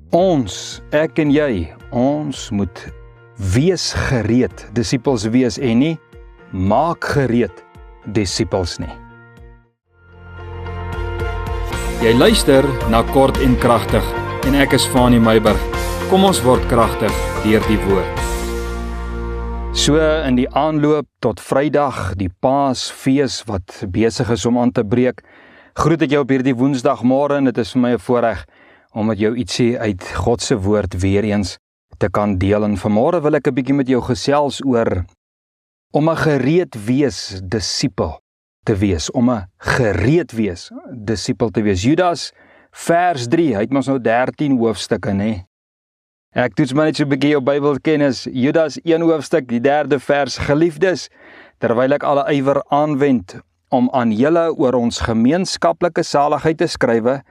Ons, ek en jy, ons moet wees gereed, disippels wees en nie maak gereed disippels nie. Jy luister na Kort en Kragtig en ek is Fanie Meiburg. Kom ons word kragtig deur die woord. So in die aanloop tot Vrydag, die Paasfees wat besig is om aan te breek, groet ek jou op hierdie Woensdagmôre en dit is vir my 'n voorreg om met jou ietsie uit God se woord weer eens te kan deel. En vanmôre wil ek 'n bietjie met jou gesels oor om 'n gereed wees disipel te wees, om 'n gereed wees disipel te wees. Judas vers 3, hy het mos nou 13 hoofstukke, nê? Ek toets maar net so 'n bietjie jou Bybelkennis. Judas 1 hoofstuk, die 3de vers: Geliefdes, terwyl ek alle ywer aanwend om aan julle oor ons gemeenskaplike saligheid te skrywe,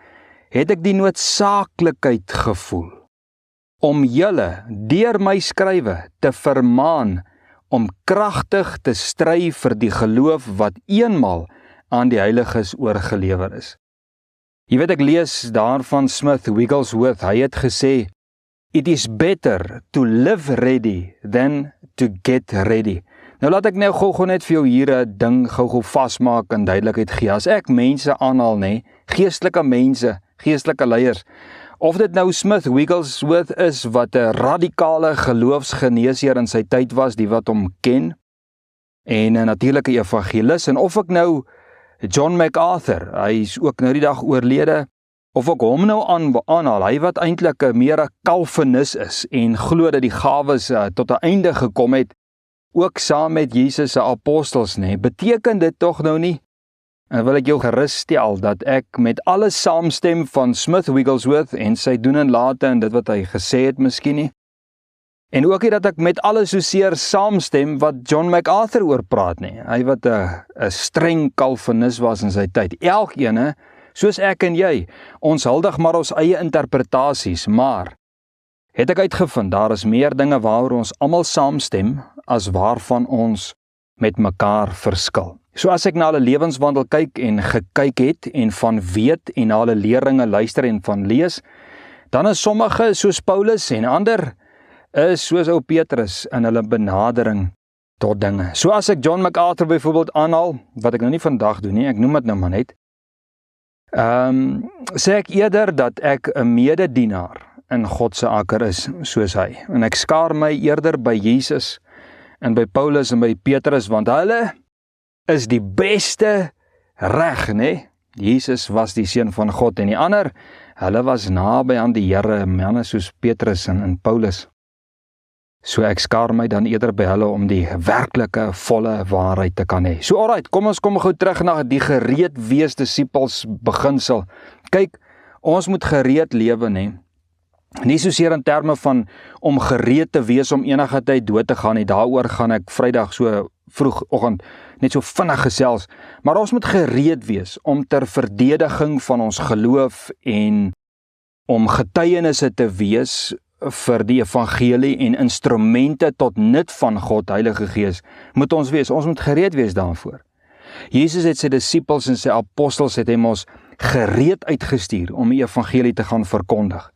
het ek die noodsaaklikheid gevoel om julle deur my skrywe te vermaan om kragtig te stry vir die geloof wat eenmal aan die heiliges oorgelewer is. Jy weet, ek lees daar van Smith Wigglesworth, hy het gesê, "It is better to live ready than to get ready." Nou laat ek nou gou net vir jou hier 'n ding gou vasmaak en duidelikheid gee. As ek mense aanhaal, nê, geestelike mense, geestelike leiers, of dit nou Smith Wigglesworth is wat 'n radikale geloofsgeneesheer in sy tyd was, die wat hom ken, en 'n natuurlike evangelis, en of ek nou John MacArthur, hy is ook nou die dag oorlede, of ek hom nou aanhaal, hy wat eintlik meer 'n Calvinis is en glo dat die gawes tot 'n einde gekom het, ook saam met Jesus se apostels, nê, beteken dit tog nou nie, en wil ek jou gerusstel dat ek met alles saamstem van Smith Wigglesworth en sy doen en late en dit wat hy gesê het miskien nie, en ook nie dat ek met alles soseer saamstem wat John MacArthur oor praat nie, hy wat 'n streng Calvinis was in sy tyd. Elkeen, soos ek en jy, ons huldig maar ons eie interpretasies, maar het ek uitgevind, daar is meer dinge waaroor ons almal saamstem as waarvan ons met mekaar verskil. So as ek na hulle lewenswandel kyk en gekyk het en van weet en na hulle leringe luister en van lees, dan is sommige soos Paulus en ander is soos ou Petrus in hulle benadering tot dinge. So as ek John MacArthur byvoorbeeld aanhaal, wat ek nou nie vandag doen nie, ek noem dit nou maar net, sê ek eerder dat ek 'n mededienaar in God se akker is, soos hy. En ek skaar my eerder by Jesus en by Paulus en by Petrus, want hulle is die beste reg, nê? Jesus was die seun van God en die ander, hulle was naby aan die Here, manne soos Petrus en Paulus. So ek skaar my dan eerder by hulle om die werklike, volle waarheid te kan hê. So alright, kom gou terug na die gereed wees disippels beginsel. Kyk, ons moet gereed lewe, nê? Nie soseer in terme van om gereed te wees om enige tyd dood te gaan nie, daaroor gaan ek Vrydag so vroegoggend net so vinnig gesels, maar ons moet gereed wees om ter verdediging van ons geloof en om getuienisse te wees vir die evangelie en instrumente tot nut van God, Heilige Gees, moet ons wees. Ons moet gereed wees daarvoor. Jesus het sy disippels en sy apostels het hom ons gereed uitgestuur om die evangelie te gaan verkondig,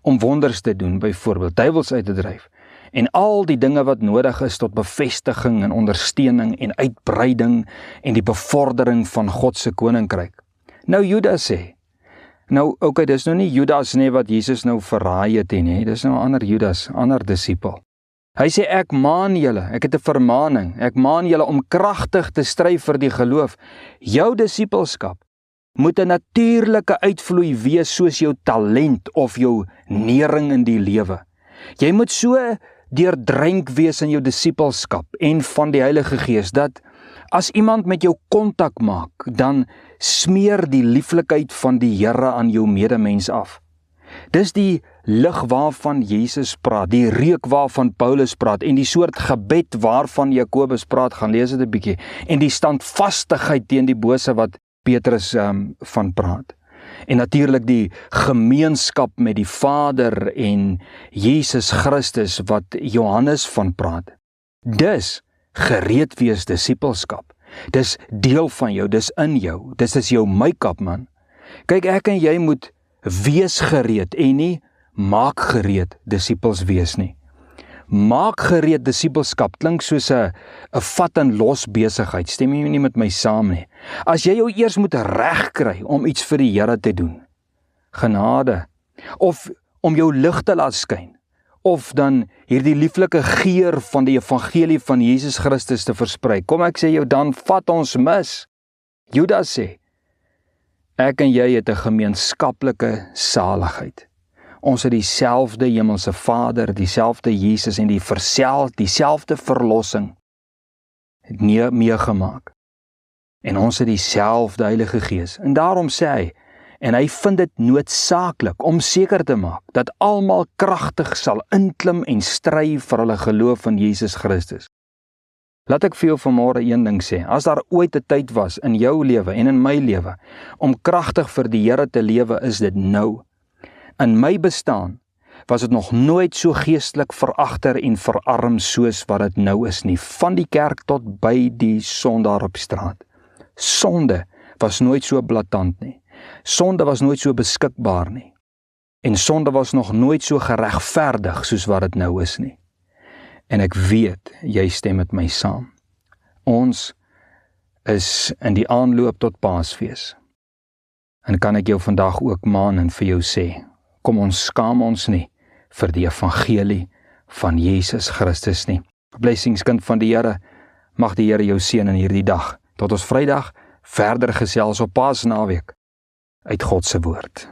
om wonders te doen, byvoorbeeld duiwels uit te dryf, en al die dinge wat nodig is tot bevestiging en ondersteuning en uitbreiding en die bevordering van God se koninkryk. Nou Judas sê, nou okay, dis nou nie Judas nie wat Jesus nou verraai het nie, dis nou 'n ander Judas, ander disipel. Hy sê, ek maan julle, ek het 'n vermaaning, ek maan julle om kragtig te stry vir die geloof. Jou disipelskap moet 'n natuurlike uitvloei wees soos jou talent of jou nering in die lewe. Jy moet so deurdrink wees in jou disipelskap en van die Heilige Gees, dat as iemand met jou kontak maak, dan smeer die lieflikheid van die Here aan jou medemens af. Dis die lig waarvan Jesus praat, die reuk waarvan Paulus praat, en die soort gebed waarvan Jakobus praat, gaan lees dit 'n bietjie, en die standvastigheid teen die bose wat Petrus van praat. En natuurlik die gemeenskap met die Vader en Jesus Christus wat Johannes van praat. Dis gereed wees disipelskap. Dis deel van jou, dis in jou, dis is jou make-up, man. Kyk, ek en jy moet wees gereed en nie maak gereed disippels wees nie. Maak gereed disippelskap klink soos 'n vat en los besigheid. Stem jy nie met my saam nie? As jy jou eers moet regkry om iets vir die Here te doen, genade, of om jou lig te laat skyn, of dan hierdie lieflike geur van die evangelie van Jesus Christus te versprei. Kom ek sê jou, dan vat ons mis. Judas sê, ek en jy het 'n gemeenskaplike saligheid. Ons het dieselfde hemelse Vader, dieselfde Jesus en dieselfde verlossing meegemaak. En ons het dieselfde Heilige Gees. En daarom sê hy, en hy vind dit noodsaaklik om seker te maak dat almal kragtig sal inklim en stry vir hulle geloof in Jesus Christus. Laat ek vir jou vanmôre een ding sê, as daar ooit 'n tyd was in jou lewe en in my lewe om kragtig vir die Here te lewe, is dit nou. In my bestaan was dit nog nooit so geestelik veragter en verarm soos wat dit nou is nie, van die kerk tot by die sondaar op straat. Sonde was nooit so blaatant nie. Sonde was nooit so beskikbaar nie. En sonde was nog nooit so geregverdig soos wat dit nou is nie. En ek weet, jy stem met my saam. Ons is in die aanloop tot Paasfees. En kan ek jou vandag ook maan en vir jou sê, kom ons skaam ons nie vir die evangelie van Jesus Christus nie. Blessings, kind van die Here, mag die Here jou seën in hierdie dag. Tot ons Vrydag verder gesels op Paasnaweek uit God se woord.